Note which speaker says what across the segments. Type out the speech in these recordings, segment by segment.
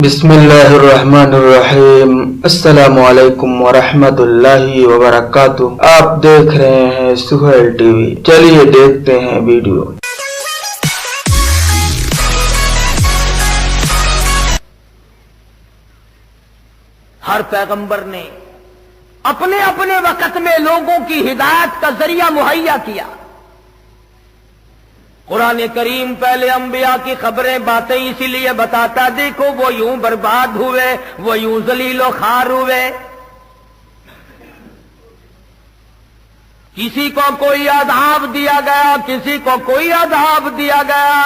Speaker 1: بسم اللہ الرحمن الرحیم۔ السلام علیکم ورحمۃ اللہ وبرکاتہ۔ آپ دیکھ رہے ہیں سہیل ٹی وی۔ چلیے دیکھتے ہیں ویڈیو۔
Speaker 2: ہر پیغمبر نے اپنے اپنے وقت میں لوگوں کی ہدایت کا ذریعہ مہیا کیا۔ قرآن کریم پہلے انبیاء کی خبریں باتیں اسی لیے بتاتا، دیکھو وہ یوں برباد ہوئے، وہ یوں ذلیل و خوار ہوئے۔ کسی کو کوئی عذاب دیا گیا، کسی کو کوئی عذاب دیا گیا۔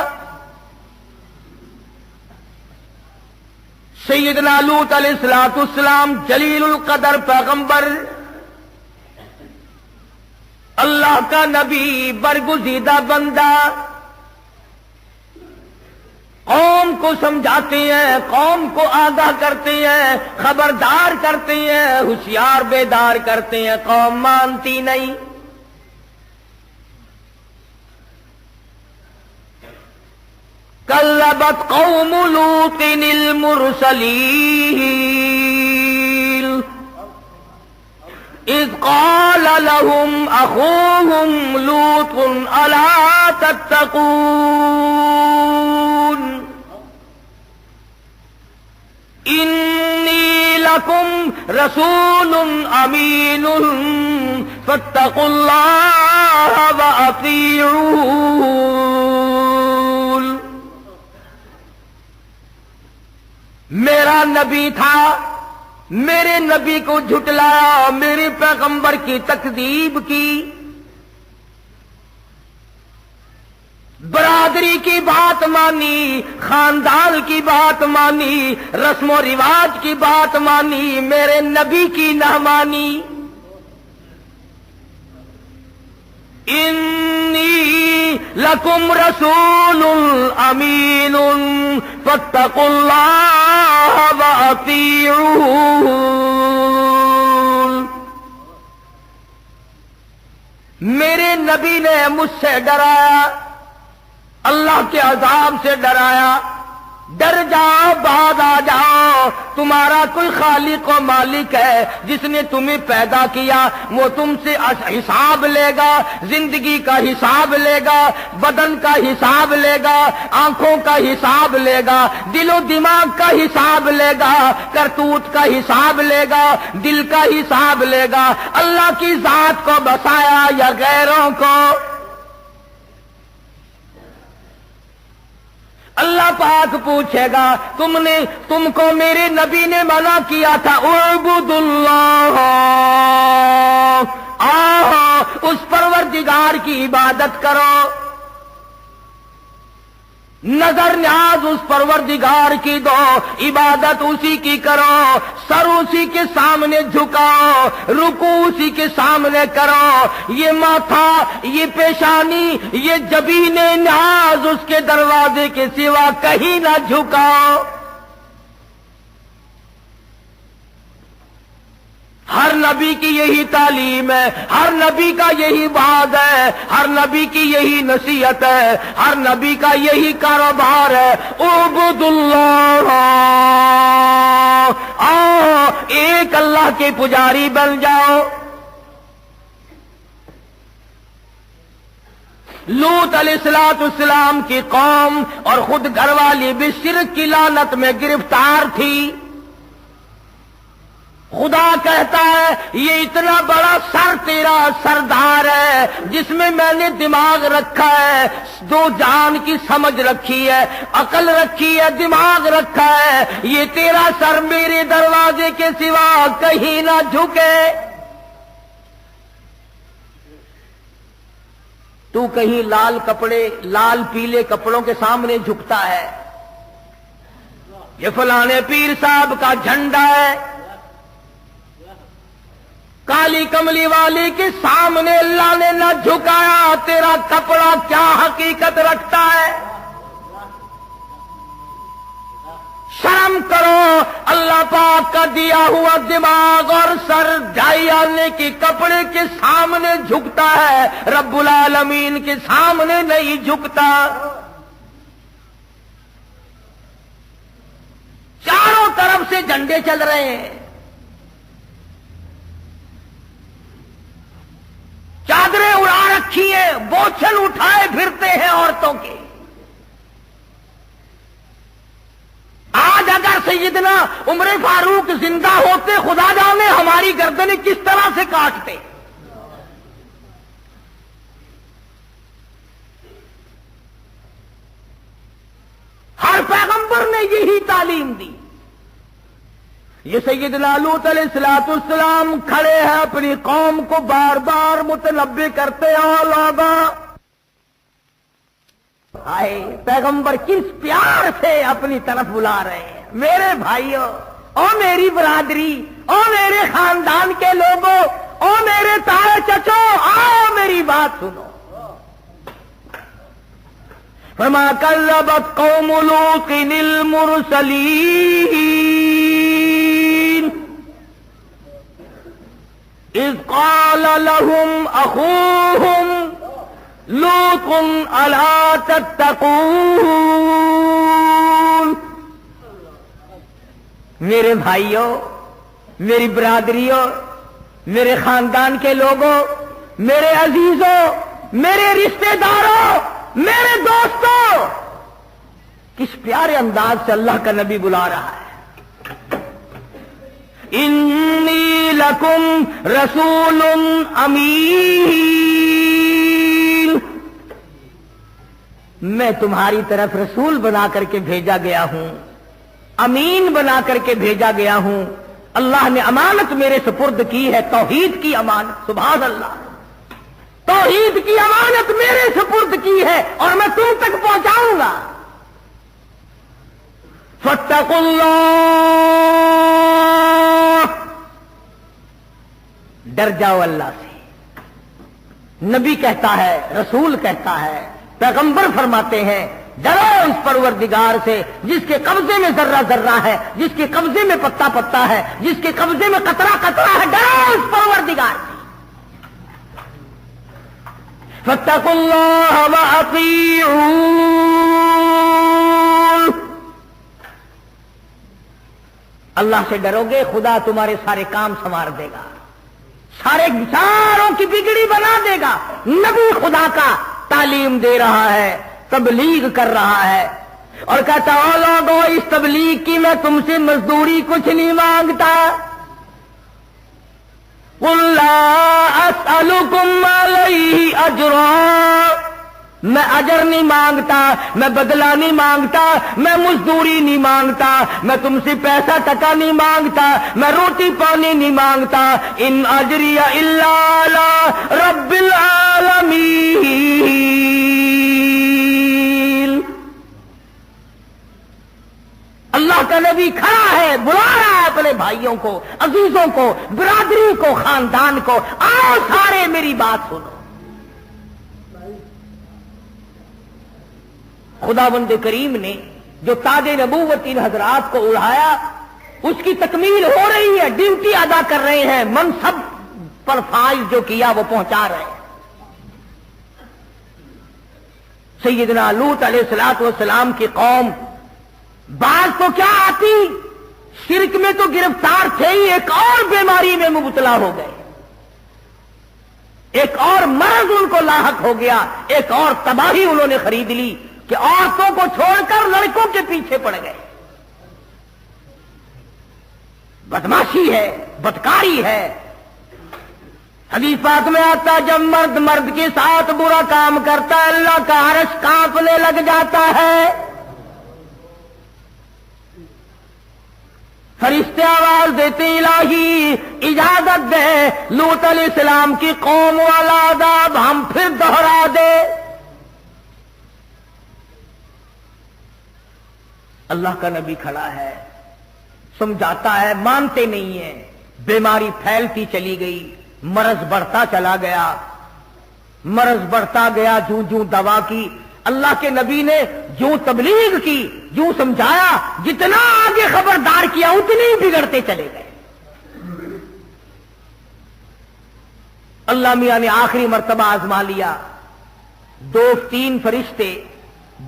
Speaker 2: سیدنا لوط علیہ السلام جلیل القدر پیغمبر، اللہ کا نبی، برگزیدہ بندہ، قوم کو سمجھاتے ہیں، قوم کو آگاہ کرتے ہیں، خبردار کرتے ہیں، ہوشیار بیدار کرتے ہیں، قوم مانتی نہیں۔ کذبت قوم لوط المرسلین اذ قال لهم اخوهم لوط الا تتقون انی لکم رسول امین فاتقوا اللہ واطیعون۔ میرا نبی تھا، میرے نبی کو جھٹلایا، میرے پیغمبر کی تکذیب کی، برادری کی بات مانی، خاندان کی بات مانی، رسم و رواج کی بات مانی، میرے نبی کی نہ مانی۔ انی لکم رسول امین فاتقوا اللہ واطیعون۔ میرے نبی نے مجھ سے ڈرایا، اللہ کے عذاب سے ڈرایا، ڈر جاؤ، بعد آ جاؤ، تمہارا کوئی خالق و مالک ہے جس نے تمہیں پیدا کیا، وہ تم سے حساب لے گا، زندگی کا حساب لے گا، بدن کا حساب لے گا، آنکھوں کا حساب لے گا، دل و دماغ کا حساب لے گا، کرتوت کا حساب لے گا، دل کا حساب لے گا۔ اللہ کی ذات کو بسایا یا غیروں کو؟ اللہ پاک پوچھے گا، تم کو میرے نبی نے منع کیا تھا، اعبد اللہ، اس پروردگار کی عبادت کرو، نظر نیاز اس پروردگار کی دو، عبادت اسی کی کرو، سر اسی کے سامنے جھکاؤ، رکوع اسی کے سامنے کرو، یہ ماتھا، یہ پیشانی، یہ جبین نیاز اس کے دروازے کے سوا کہیں نہ جھکاؤ۔ ہر نبی کی یہی تعلیم ہے، ہر نبی کا یہی وعد ہے، ہر نبی کی یہی نصیحت ہے، ہر نبی کا یہی کاروبار ہے، اعبد اللہ، آؤ ایک اللہ کے پجاری بن جاؤ۔ لوط علیہ السلام کی قوم اور خود گھر والی بھی شرک کی لعنت میں گرفتار تھی۔ خدا کہتا ہے یہ اتنا بڑا سر تیرا سردار ہے جس میں نے دماغ رکھا ہے، دو جان کی سمجھ رکھی ہے، عقل رکھی ہے، دماغ رکھا ہے، یہ تیرا سر میرے دروازے کے سوا کہیں نہ جھکے۔ تو کہیں لال پیلے کپڑوں کے سامنے جھکتا ہے، یہ فلانے پیر صاحب کا جھنڈا ہے، کالی کملی والی کے سامنے اللہ نے نہ جھکایا، تیرا کپڑا کیا حقیقت رکھتا ہے؟ شرم کرو، اللہ پاک کا دیا ہوا دماغ اور سر ڈھائی آنے کی کپڑے کے سامنے جھکتا ہے، رب العالمین کے سامنے نہیں جھکتا۔ چار طرف سے جھنڈے چل رہے ہیں، چادریں اڑا رکھی ہیں، بوچھل اٹھائے پھرتے ہیں عورتوں کے۔ آج اگر سیدنا عمر فاروق زندہ ہوتے، خدا جانے ہماری گردنیں کس طرح سے کاٹتے۔ ہر پیغمبر نے یہی تعلیم دی۔ یہ سیدنا لوط علیہ السلام کھڑے ہیں، اپنی قوم کو بار بار متنبہ کرتے ہیں، لوگا آئے پیغمبر کس پیار سے اپنی طرف بلا رہے ہیں۔ میرے بھائیوں، او میری برادری، او میرے خاندان کے لوگوں، او میرے تایا چچو، آؤ میری بات سنو۔ فما کذبت قوم لوط المرسلین اذ قال لهم اخوهم لوط الا تتقون۔ میرے بھائیوں، میری برادریوں، میرے خاندان کے لوگوں، میرے عزیزوں، میرے رشتہ داروں، میرے دوستوں، کس پیارے انداز سے اللہ کا نبی بلا رہا ہے۔ انی لکم رسول امین، میں تمہاری طرف رسول بنا کر کے بھیجا گیا ہوں، امین بنا کر کے بھیجا گیا ہوں۔ اللہ نے امانت میرے سپرد کی ہے، توحید کی امانت، سبحان اللہ، توحید کی امانت میرے سپرد کی ہے اور میں تم تک پہنچاؤں گا۔ فاتقوا اللہ، ڈر جاؤ اللہ سے۔ نبی کہتا ہے، رسول کہتا ہے، پیغمبر فرماتے ہیں، ڈرو اس پروردگار سے جس کے قبضے میں ذرہ ذرہ ہے، جس کے قبضے میں پتا پتا ہے، جس کے قبضے میں قطرہ قطرہ ہے، ڈرو اس پروردگار سے۔ فاتقوا اللہ وأطیعون، اللہ سے ڈرو گے، خدا تمہارے سارے کام سنوار دے گا، ساروں کی بگڑی بنا دے گا۔ نبی خدا کا تعلیم دے رہا ہے، تبلیغ کر رہا ہے، اور کہتا او لوگو، اس تبلیغ کی میں تم سے مزدوری کچھ نہیں مانگتا۔ قل لا اسألکم علیہ اجرا، میں اجر نہیں مانگتا، میں بدلہ نہیں مانگتا، میں مزدوری نہیں مانگتا، میں تم سے پیسہ ٹکا نہیں مانگتا، میں روٹی پانی نہیں مانگتا۔ ان اجری الا علی رب العالمین۔ اللہ کا نبی کھڑا ہے، بلا رہا ہے اپنے بھائیوں کو، عزیزوں کو، برادری کو، خاندان کو، آؤ سارے میری بات سنو۔ خداوند کریم نے جو تاج نبوت ان حضرات کو اڑایا، اس کی تکمیل ہو رہی ہے، ڈیوٹی ادا کر رہے ہیں، منصب پر فائز جو کیا وہ پہنچا رہے ہیں۔ سیدنا لوط علیہ السلام کی قوم بعض تو کیا آتی، شرک میں تو گرفتار تھے ہی، ایک اور بیماری میں مبتلا ہو گئے، ایک اور مرض ان کو لاحق ہو گیا، ایک اور تباہی انہوں نے خرید لی کہ عورتوں کو چھوڑ کر لڑکوں کے پیچھے پڑ گئے۔ بدماشی ہے، بدکاری ہے۔ حدیث پاک میں آتا، جب مرد مرد کے ساتھ برا کام کرتا ہے، اللہ کا عرش کانپنے لگ جاتا ہے، فرشتے آواز دیتے الہی اجازت دے، لوط علیہ السلام کی قوم والا عذاب ہم پھر دوہرا دے۔ اللہ کا نبی کھڑا ہے، سمجھاتا ہے، مانتے نہیں ہیں، بیماری پھیلتی چلی گئی، مرض بڑھتا چلا گیا، مرض بڑھتا گیا، جوں جوں دوا کی، اللہ کے نبی نے جو تبلیغ کی، جو سمجھایا، جتنا آگے خبردار کیا اتنی بگڑتے چلے گئے۔ اللہ میاں نے آخری مرتبہ آزما لیا، 2-3 فرشتے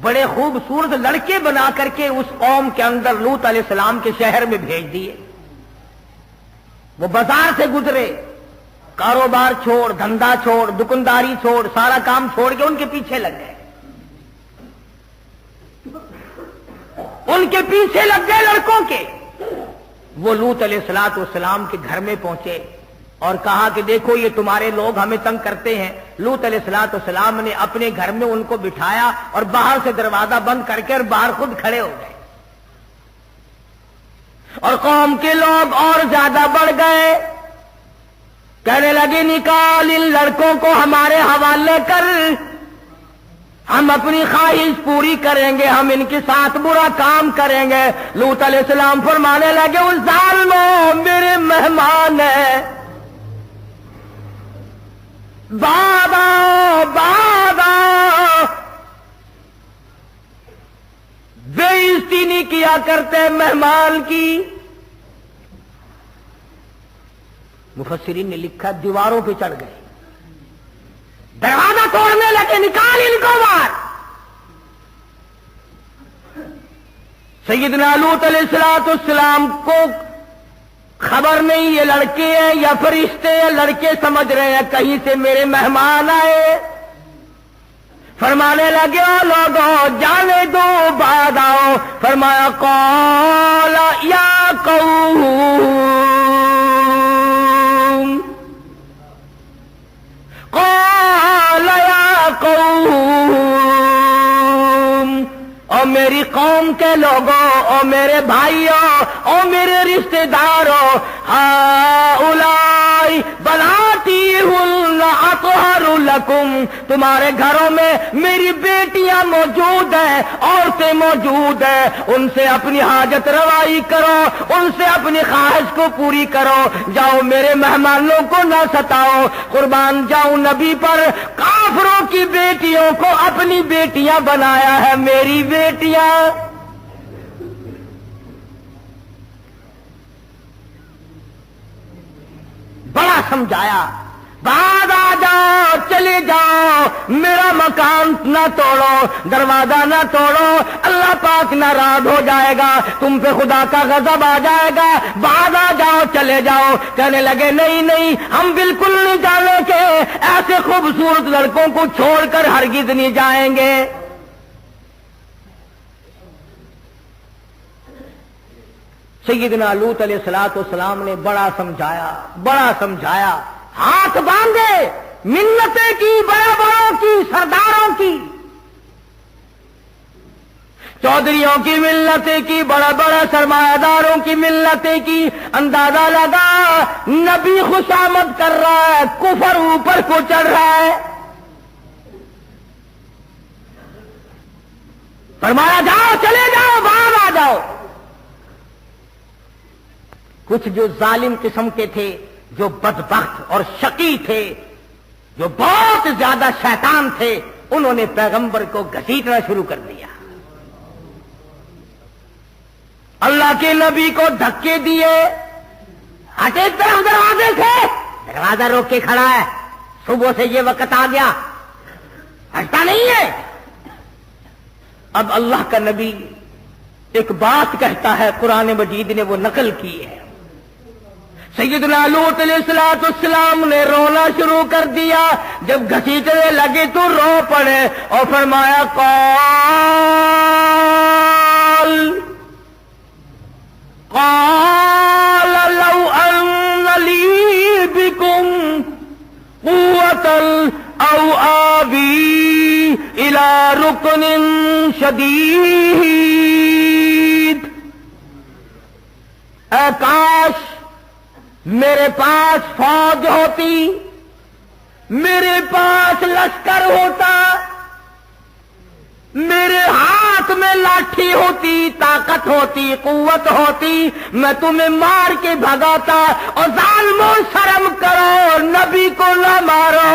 Speaker 2: بڑے خوبصورت لڑکے بنا کر کے اس قوم کے اندر لوط علیہ السلام کے شہر میں بھیج دیے. وہ بازار سے گزرے، کاروبار چھوڑ، دھندا چھوڑ، دکانداری چھوڑ، سارا کام چھوڑ کے ان کے پیچھے لگ گئے. ان کے پیچھے لگ گئے لڑکوں کے. وہ لوط علیہ السلام کے گھر میں پہنچے اور کہا کہ دیکھو یہ تمہارے لوگ ہمیں تنگ کرتے ہیں. لوط علیہ السلام نے اپنے گھر میں ان کو بٹھایا اور باہر سے دروازہ بند کر کے اور باہر خود کھڑے ہو گئے. اور قوم کے لوگ اور زیادہ بڑھ گئے، کہنے لگے نکال ان لڑکوں کو ہمارے حوالے کر، ہم اپنی خواہش پوری کریں گے، ہم ان کے ساتھ برا کام کریں گے. لوط علیہ السلام فرمانے لگے اس ظالموں، میرے مہمان ہیں، بعد آؤ بعد آؤ. بے عزتی نہیں کیا کرتے مہمان کی. مفسرین نے لکھا دیواروں پہ چڑھ گئے، دروازہ توڑنے لگے، نکال ان کو باہر. سیدنا لوط علیہ السلام کو خبر نہیں یہ لڑکے ہیں یا فرشتے ہیں، لڑکے سمجھ رہے ہیں کہیں سے میرے مہمان آئے. فرمانے لگے او لوگوں جانے دو بعد آؤ. فرمایا قال یا قوم، قال یا قوم، او میری قوم کے لوگوں، او میرے بھائیوں، او میرے رشتہ داروں، ہؤلاء بناتی ہن اطہر لکم، تمہارے گھروں میں میری بیٹیاں موجود ہیں، عورتیں موجود ہیں، ان سے اپنی حاجت روائی کرو، ان سے اپنی خواہش کو پوری کرو. جاؤ میرے مہمانوں کو نہ ستاؤ. قربان جاؤں نبی پر، کافروں کی بیٹیوں کو اپنی بیٹیاں بنایا ہے، میری بیٹیاں. بڑا سمجھایا، بعد آ جاؤ، چلے جاؤ، میرا مکان نہ توڑو، دروازہ نہ توڑو، اللہ پاک ناراض ہو جائے گا، تم پہ خدا کا غضب آ جائے گا. بعد آ جاؤ، چلے جاؤ. کہنے لگے نہیں نہیں، ہم بالکل نہیں جانے کے، ایسے خوبصورت لڑکوں کو چھوڑ کر ہرگز نہیں جائیں گے. سیدنا لوط علیہ السلام نے بڑا سمجھایا، ہاتھ باندھے، منتیں کی، بڑے بڑوں کی، سرداروں کی، چودھریوں کی منتیں کی، بڑا بڑا سرمایہ داروں کی منتیں کی. اندازہ لگا نبی خوشامد کر رہا ہے، کفر اوپر کو چڑھ رہا ہے. فرمایا جاؤ، چلے جاؤ، باہر آ جاؤ. کچھ جو ظالم قسم کے تھے، جو بدبخت اور شقی تھے، جو بہت زیادہ شیطان تھے، انہوں نے پیغمبر کو گھسیٹنا شروع کر دیا. اللہ کے نبی کو دھکے دیے، ہٹے طرف دروازے سے، دروازہ روک کے کھڑا ہے، صبح سے یہ وقت آ گیا، ہٹتا نہیں ہے. اب اللہ کا نبی ایک بات کہتا ہے، قرآن مجید نے وہ نقل کی ہے. سیدنا لوط علیہ السلام نے رونا شروع کر دیا. جب گھسیٹنے لگے تو رو پڑے اور فرمایا قال لو ان لی بکم قوة او آوی الى رکن شدید، اے کاش میرے پاس فوج ہوتی، میرے پاس لشکر ہوتا، میرے ہاتھ میں لاٹھی ہوتی، طاقت ہوتی، قوت ہوتی، میں تمہیں مار کے بھگاتا. اور ظالموں شرم کرو، نبی کو نہ مارو.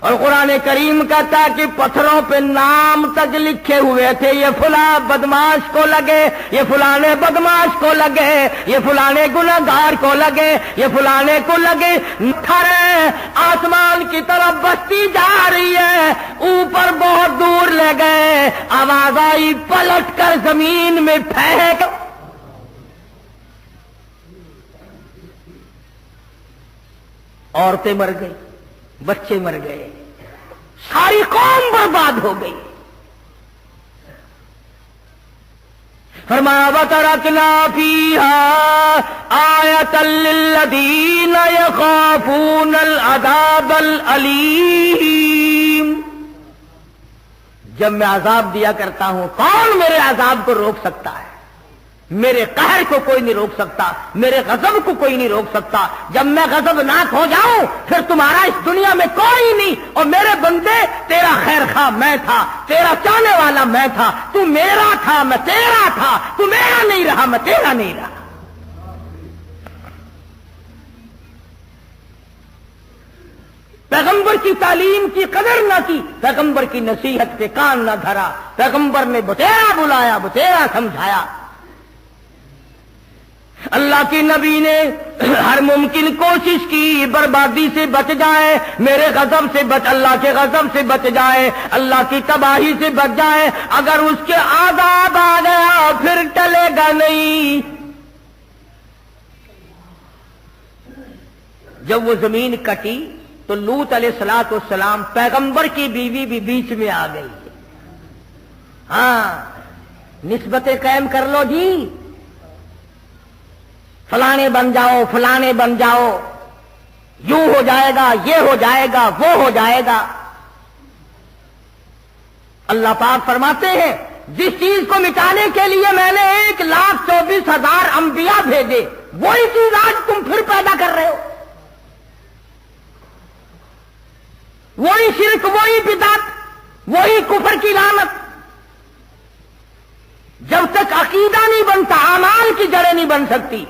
Speaker 2: اور قرآن کریم کہتا ہے کہ پتھروں پہ نام تک لکھے ہوئے تھے، یہ فلاں بدماش کو لگے، یہ فلانے بدماش کو لگے، یہ فلانے گنہگار کو لگے، یہ فلانے کو لگے۔ کھڑے آسمان کی طرف بستی جا رہی ہے، اوپر بہت دور لے گئے، آواز آئی پلٹ کر زمین میں پھینک۔ عورتیں مر گئی، بچے مر گئے، ساری قوم برباد ہو گئی۔ فرمایا وَتَرَكْنَا فِيهَا آيَةً لِّلَّذِينَ يَخَافُونَ الْعَذَابَ الْأَلِيمَ۔ جب میں عذاب دیا کرتا ہوں، کون میرے عذاب کو روک سکتا ہے؟ میرے قہر کو کوئی نہیں روک سکتا، میرے غضب کو کوئی نہیں روک سکتا۔ جب میں غضبناک ہو جاؤں پھر تمہارا اس دنیا میں کوئی نہیں، اور میرے بندے تیرا خیر خواہ میں تھا، تیرا چاہنے والا میں تھا، تو میرا تھا میں تیرا تھا، تو میرا نہیں رہا میں تیرا نہیں رہا۔ پیغمبر کی تعلیم کی قدر نہ کی، پیغمبر کی نصیحت پہ کان نہ دھرا، پیغمبر نے بتیرا بلایا، بتیرا سمجھایا۔ اللہ کے نبی نے ہر ممکن کوشش کی بربادی سے بچ جائے، میرے غضب سے بچ، اللہ کے غضب سے بچ جائے، اللہ کی تباہی سے بچ جائے۔ اگر اس کے عذاب آ گیا پھر ٹلے گا نہیں۔ جب وہ زمین کٹی تو لوط علیہ الصلوۃ والسلام پیغمبر کی بیوی بھی بیچ میں آ گئی۔ ہاں نسبتیں قائم کر لو جی، فلانے بن جاؤ، فلانے بن جاؤ، یوں ہو جائے گا، یہ ہو جائے گا، وہ ہو جائے گا۔ اللہ پاک فرماتے ہیں جس چیز کو مٹانے کے لیے میں نے 1,24,000 انبیاء بھیجے، وہی چیز آج تم پھر پیدا کر رہے ہو۔ وہی شرک، وہی بدعت، وہی کفر کی لعنت۔ جب تک عقیدہ نہیں بنتا اعمال کی جڑیں نہیں بن سکتی۔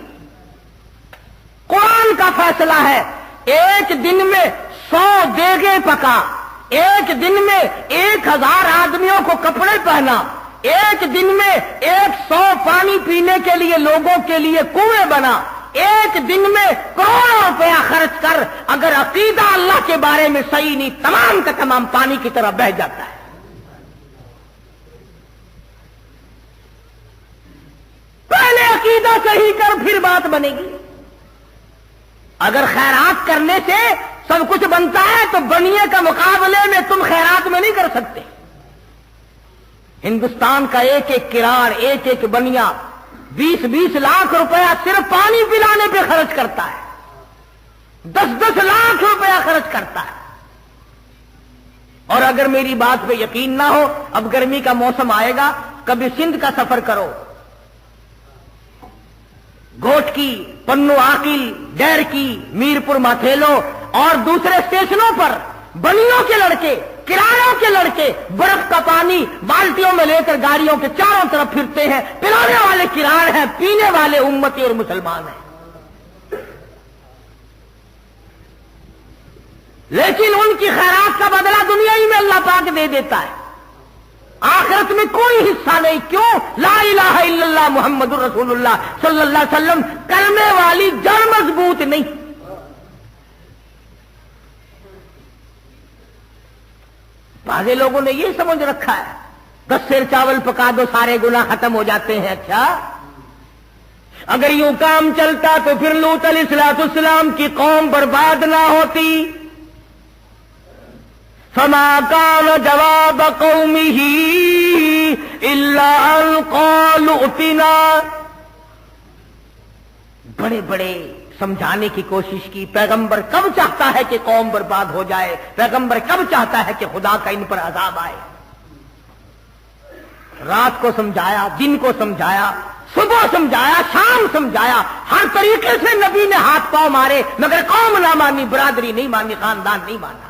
Speaker 2: قرآن کا فیصلہ ہے، ایک دن میں 100 دیگیں پکا، ایک دن میں 1,000 آدمیوں کو کپڑے پہنا، ایک دن میں 100 پانی پینے کے لیے لوگوں کے لیے کنویں بنا، ایک دن میں کروڑوں روپیہ خرچ کر اگر عقیدہ اللہ کے بارے میں صحیح نہیں، تمام کا تمام پانی کی طرح بہہ جاتا ہے۔ پہلے عقیدہ صحیح کر پھر بات بنے گی۔ اگر خیرات کرنے سے سب کچھ بنتا ہے تو بنیے کا مقابلے میں تم خیرات میں نہیں کر سکتے۔ ہندوستان کا ایک ایک کراڑ، ایک ایک بنیا 20-20 لاکھ روپیہ صرف پانی پلانے پہ خرچ کرتا ہے، 10-10 لاکھ روپیہ خرچ کرتا ہے۔ اور اگر میری بات پہ یقین نہ ہو، اب گرمی کا موسم آئے گا، کبھی سندھ کا سفر کرو، گوٹ کی، پنو عاقل، ڈیر کی، میرپور ماتھیلو اور دوسرے اسٹیشنوں پر بنیوں کے لڑکے، کرایوں کے لڑکے برف کا پانی بالٹیوں میں لے کر گاڑیوں کے چاروں طرف پھرتے ہیں۔ پلانے والے کراڑ ہیں، پینے والے امتی اور مسلمان ہیں، لیکن ان کی خیرات کا بدلہ دنیا ہی میں اللہ پاک دے دیتا ہے، آخرت میں کوئی حصہ نہیں۔ کیوں؟ لا الہ الا اللہ محمد رسول اللہ صلی اللہ علیہ وسلم کلمے والی جڑ مضبوط نہیں۔ بعضے لوگوں نے یہ سمجھ رکھا ہے 10 سیر چاول پکا دو سارے گناہ ختم ہو جاتے ہیں۔ اچھا اگر یوں کام چلتا تو پھر لوط علیہ السلام کی قوم برباد نہ ہوتی۔ فما كان جواب قومه الا ان قالوا ائتنا۔ بڑے بڑے سمجھانے کی کوشش کی، پیغمبر کب چاہتا ہے کہ قوم برباد ہو جائے، پیغمبر کب چاہتا ہے کہ خدا کا ان پر عذاب آئے۔ رات کو سمجھایا، دن کو سمجھایا، صبح سمجھایا، شام سمجھایا، ہر طریقے سے نبی نے ہاتھ پاؤں مارے، مگر قوم نہ مانی، برادری نہیں مانی، خاندان نہیں مانا۔